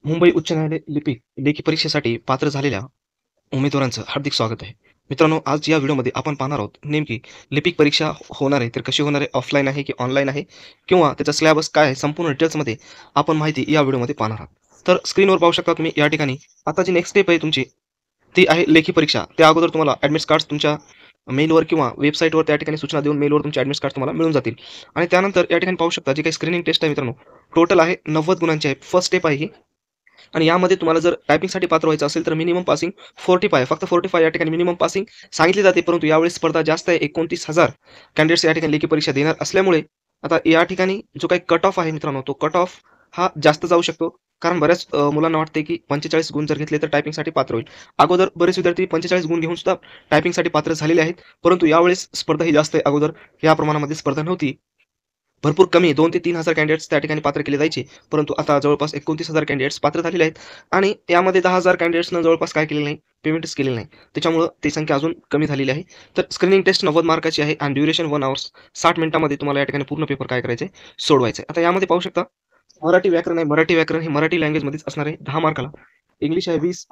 मुंबई उच्च न्यायालय लिपिक लेखी परीक्षेसाठी पात्र झालेल्या उमेदवारांचं हार्दिक स्वागत आहे. मित्रांनो, आज या व्हिडिओमध्ये आपण पाहणार आहोत नेमकी लिपिक परीक्षा होणार आहे तर कशी होणार आहे, ऑफलाईन आहे की ऑनलाईन आहे किंवा त्याचा सिलेबस काय आहे, संपूर्ण डिटेल्समध्ये आपण माहिती या व्हिडिओमध्ये पाहणार आहोत. तर स्क्रीनवर पाहू शकता तुम्ही या ठिकाणी आता जी नेक्स्ट स्टेप आहे तुमची ती आहे लेखी परीक्षा. त्या अगोदर तुम्हाला ॲडमिट कार्ड्स तुमच्या मेलवर किंवा वेबसाईटवर त्या ठिकाणी सूचना देऊन मेलवर तुमचे ॲडमिट कार्ड तुम्हाला मिळून जातील. आणि त्यानंतर या ठिकाणी पाहू शकता जी काही स्क्रीनिंग टेस्ट आहे मित्रांनो, टोटल आहे 90 गुणांची आहे. फर्स्ट स्टेप आहे ही. आणि यामध्ये तुम्हाला जर टायपिंगसाठी पात्र व्हायचं असेल तर मिनिमम पासिंग 45 फक्त 45 या ठिकाणी मिनिमम पासिंग सांगितली जाते. परंतु यावेळेस स्पर्धा जास्त आहे. 29,000 कॅन्डिडेट्स या ठिकाणी लेखी परीक्षा देणार असल्यामुळे आता या ठिकाणी जो काही कट ऑफ आहे मित्रांनो, तो कट ऑफ हा जास्त जाऊ शकतो. कारण बऱ्याच मुलांना वाटते की 45 गुण जर घेतले तर टायपिंगसाठी पात्र होईल. अगोदर बरेच विद्यार्थी 45 गुण घेऊन सुद्धा टायपिंगसाठी पात्र झालेले आहेत. परंतु यावेळेस स्पर्धा ही जास्त आहे. अगोदर या प्रमाणामध्ये स्पर्धा नव्हती. भरपूर कमी 2 ते 3,000 कॅन्डिडेट्स त्या ठिकाणी पात्र केले जायचे. परंतु आता जवळपास 29,000 कॅन्डिडेट्स पात्र झालेले आहेत आणि यामध्ये 10,000 कॅन्डिडेट्सनं जवळपास काय केलेलं नाही, पेमेंटच केलेलं नाही. त्याच्यामुळं ती संख्या अजून कमी झालेली आहे. तर स्क्रीनिंग टेस्ट 90 मार्काची आहे आणि ड्युरेशन 1 अवर्स 60 मिनिटांमध्ये तुम्हाला या ठिकाणी पूर्ण पेपर काय करायचं आहे, सोडवायचं आहे. आता यामध्ये पाहू शकता मराठी व्याकरण आहे. मराठी व्याकरण हे मराठी लँग्वेजमध्येच असणार आहे 10 मार्काला. इंग्लिश आहे 20,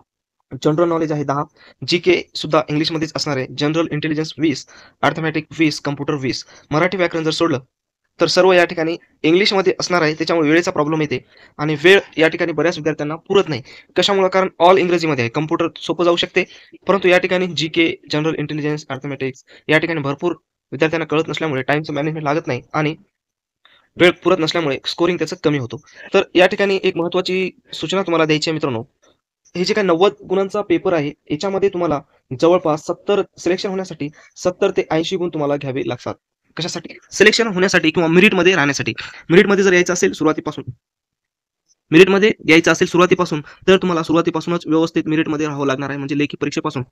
जनरल नॉलेज आहे 10, जीके सुद्धा इंग्लिशमध्येच असणार आहे. General intelligence 20, arithmetic 20, computer 20. Marathi व्याकरण जर सोडलं तर सर्व या ठिकाणी इंग्लिशमध्ये असणार आहे. त्याच्यामुळे वेळेचा प्रॉब्लेम येते आणि वेळ या ठिकाणी बऱ्याच विद्यार्थ्यांना पुरत नाही. कशामुळं? कारण ऑल इंग्रजीमध्ये आहे. कम्प्युटर सोपं जाऊ शकते, परंतु या ठिकाणी जीके, जनरल इंटेलिजन्स, अर्थमॅटिक्स या ठिकाणी भरपूर विद्यार्थ्यांना कळत नसल्यामुळे टाईमचं मॅनेजमेंट लागत नाही आणि वेळ पुरत नसल्यामुळे स्कोरिंग त्याचं कमी होतो. तर या ठिकाणी एक महत्त्वाची सूचना तुम्हाला द्यायची आहे मित्रांनो. हे जे काही 90 गुणांचा पेपर आहे, याच्यामध्ये तुम्हाला जवळपास 70 सिलेक्शन होण्यासाठी 70 ते 80 गुण तुम्हाला घ्यावे लागतात. कशासाठी? सिलेक्शन होण्यासाठी किंवा मेरिटमध्ये राहण्यासाठी. मेरिटमध्ये जर यायचं असेल सुरुवातीपासून तर तुम्हाला सुरुवातीपासूनच व्यवस्थित मेरिटमध्ये राहावं लागणार आहे. म्हणजे लेखी परीक्षेपासून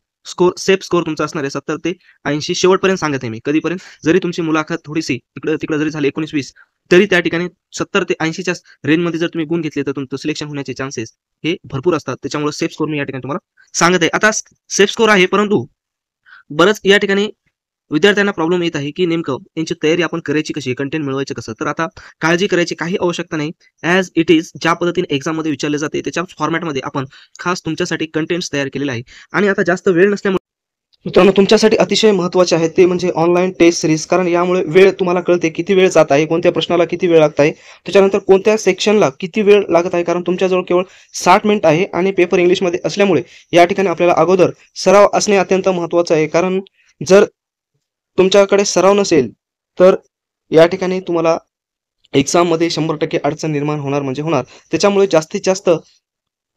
सेफ स्कोर तुमचा असणार आहे 70 ते 80 शेवटपर्यंत सांगत आहे मी. कधीपर्यंत? जरी तुमची मुलाखत थोडीशी इकडं-तिकडं जरी झाली 19-20 तरी त्या ठिकाणी 70 ते 80च्या रेंजमध्ये जर तुम्ही गुण घेतले तर तुमचं सिलेक्शन होण्याचे चान्सेस हे भरपूर असतात. त्याच्यामुळे सेफ स्कोर मी या ठिकाणी तुम्हाला सांगत आहे. आता सेफ स्कोर आहे, परंतु बरंच या ठिकाणी विद्यार्थ्यांना प्रॉब्लेम येत आहे की नेमकं यांची तयारी आपण करायची कशी, कंटेंट मिळवायचं कसं? तर आता काळजी करायची काही आवश्यकता नाही. ॲज इट इज ज्या पद्धतीने एक्झाममध्ये विचारले जाते त्याच्याच फॉर्मॅटमध्ये आपण खास तुमच्यासाठी कंटेंट्स तयार केलेले आहे. आणि आता जास्त वेळ नसल्यामुळे मित्रांनो तुमच्यासाठी अतिशय महत्त्वाचे आहे ते म्हणजे ऑनलाईन टेस्ट सिरीज. कारण यामुळे वेळ तुम्हाला कळते किती वेळ जात आहे, कोणत्या प्रश्नाला किती वेळ लागत आहे, त्याच्यानंतर कोणत्या सेक्शनला किती वेळ लागत आहे. कारण तुमच्याजवळ केवळ 60 मिनिट आहे आणि पेपर इंग्लिशमध्ये असल्यामुळे या ठिकाणी आपल्याला अगोदर सराव असणे अत्यंत महत्त्वाचं आहे. कारण जर तुमच्याकडे सराव नसेल तर या ठिकाणी तुम्हाला एक्झाममध्ये 100% अडचण निर्माण होणार म्हणजे होणार. त्याच्यामुळे जास्तीत जास्त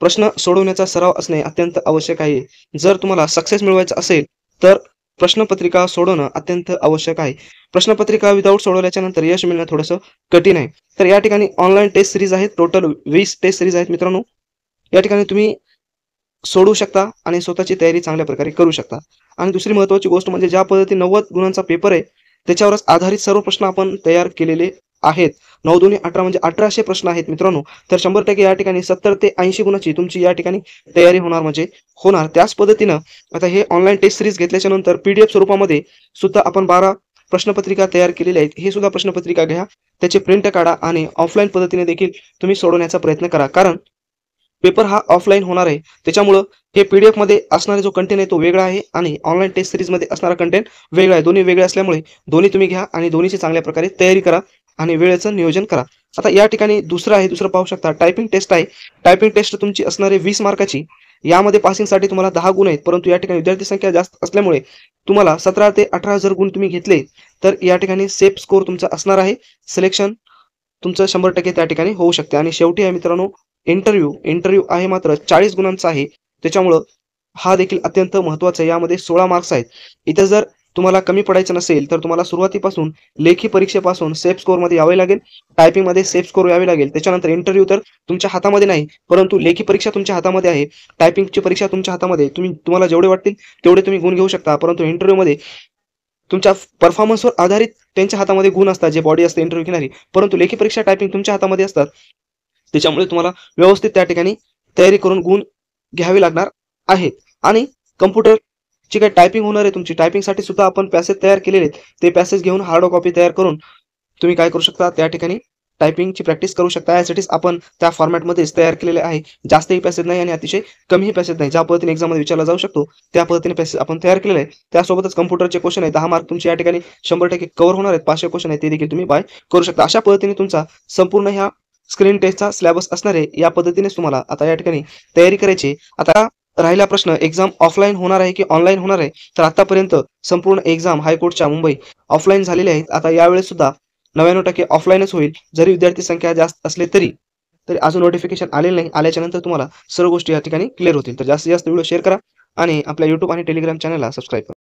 प्रश्न सोडवण्याचा सराव असणे अत्यंत आवश्यक आहे. जर तुम्हाला सक्सेस मिळवायचा असेल तर प्रश्नपत्रिका सोडवणं अत्यंत आवश्यक आहे. प्रश्नपत्रिका विदाऊट सोडवल्याच्या नंतर यश मिळणं थोडंसं कठीण आहे. तर या ठिकाणी ऑनलाईन टेस्ट सिरीज आहेत. टोटल 20 टेस्ट सिरीज आहेत मित्रांनो. या ठिकाणी तुम्ही सोडवू शकता आणि स्वतःची तयारी चांगल्या प्रकारे करू शकता. आणि दुसरी महत्त्वाची गोष्ट म्हणजे ज्या पद्धतीने 90 गुणांचा पेपर आहे त्याच्यावरच आधारित सर्व प्रश्न आपण तयार केलेले आहेत. 9 दुनी 18 म्हणजे 1800 प्रश्न आहेत मित्रांनो. तर 100% या ठिकाणी 70 ते 80 गुणाची तुमची या ठिकाणी तयारी होणार म्हणजे होणार. त्याच पद्धतीनं आता हे ऑनलाईन टेस्ट सिरीज घेतल्याच्या नंतर PDF स्वरूपामध्ये सुद्धा आपण 12 प्रश्नपत्रिका तयार केलेल्या आहेत. हे सुद्धा प्रश्नपत्रिका घ्या, त्याचे प्रिंट काढा आणि ऑफलाईन पद्धतीने देखील तुम्ही सोडवण्याचा प्रयत्न करा. कारण पेपर हा ऑफलाईन होणार आहे. त्याच्यामुळं हे PDF मध्ये असणारा जो कंटेंट आहे तो वेगळा आहे आणि ऑनलाईन टेस्ट सिरीजमध्ये असणारा कंटेंट वेगळा आहे. दोन्ही वेगळे असल्यामुळे दोन्ही तुम्ही घ्या आणि दोन्हीची चांगल्या प्रकारे तयारी करा आणि वेळेचं नियोजन करा. आता या ठिकाणी दुसरं पाहू शकता टायपिंग टेस्ट आहे. टायपिंग टेस्ट तुमची असणारे 20 मार्काची. यामध्ये पासिंगसाठी तुम्हाला 10 गुण आहेत, परंतु या ठिकाणी विद्यार्थी संख्या जास्त असल्यामुळे तुम्हाला 17 ते 18 जर गुण तुम्ही घेतले तर या ठिकाणी सेफ स्कोर तुमचा असणार आहे. सिलेक्शन तुमचं 100% त्या ठिकाणी होऊ शकते. आणि शेवटी आहे मित्रांनो इंटरव्ह्यू आहे मात्र 40 गुणांचा आहे. त्याच्यामुळं हा देखील अत्यंत महत्त्वाचा आहे. यामध्ये 16 मार्क्स आहेत. इथं जर तुम्हाला कमी पडायचं नसेल तर तुम्हाला सुरुवातीपासून लेखी परीक्षेपासून सेफ स्कोरमध्ये यावे लागेल. टायपिंगमध्ये सेफ स्कोर यावे लागेल. त्याच्यानंतर इंटरव्ह्यू तर तुमच्या हातामध्ये नाही, परंतु लेखी परीक्षा तुमच्या हातामध्ये आहे. टायपिंगची परीक्षा तुमच्या हातामध्ये आहे. तुम्हाला जेवढे वाटतील तेवढे तुम्ही गुण घेऊ शकता. परंतु इंटरव्ह्यूमध्ये तुमच्या परफॉर्मन्सवर आधारित त्यांच्या हातामध्ये गुण असतात, जे बॉडी असते इंटरव्ह्यू घेणारी. परंतु लेखी परीक्षा टायपिंग तुमच्या हातामध्ये असतात. त्याच्यामुळे तुम्हाला व्यवस्थित त्या ठिकाणी तयारी करून गुण घ्यावे लागणार आहेत. आणि कम्प्युटरची काही टायपिंग होणार आहे तुमची, टायपिंगसाठी सुद्धा आपण पॅसेज तयार केलेले आहेत. ते पॅसेज घेऊन हार्ड कॉपी तयार करून तुम्ही काय करू शकता, त्या ठिकाणी टायपिंगची प्रॅक्टिस करू शकता. यासाठीच आपण त्या फॉर्मॅटमध्येच तयार केलेले आहे. जास्तही पॅसेज नाही आणि अतिशय कमीही पॅसेज नाही. ज्या पद्धतीने एक्झाममध्ये विचारला जाऊ शकतो त्या पद्धतीने पॅसेज आपण तयार केलेले आहे. त्यासोबतच कॉम्प्युटरचे क्वेश्चन आहे, 10 मार्क तुमचे या ठिकाणी 100% कव्हर होणार आहेत. 500 क्वेश्चन आहेत ते देखील तुम्ही बाय करू शकता. अशा पद्धतीने तुमचा संपूर्ण ह्या स्क्रीन टेस्टचा सिलेबस असणार आहे. या पद्धतीनेच तुम्हाला आता या ठिकाणी तयारी करायची आहे. आता राहिला प्रश्न, एक्झाम ऑफलाईन होणार आहे की ऑनलाईन होणार आहे? तर आतापर्यंत संपूर्ण एक्झाम हायकोर्टच्या मुंबई ऑफलाईन झालेले आहेत. आता यावेळेस सुद्धा 99% ऑफलाईनच होईल. जरी विद्यार्थी संख्या जास्त असले तरी अजून नोटिफिकेशन आलेलं नाही. आल्याच्या नंतर तुम्हाला सर्व गोष्टी या ठिकाणी क्लिअर होतील. तर जास्तीत जास्त व्हिडिओ शेअर करा आणि आपल्या YouTube आणि Telegram चॅनलला सबस्क्राईब करा.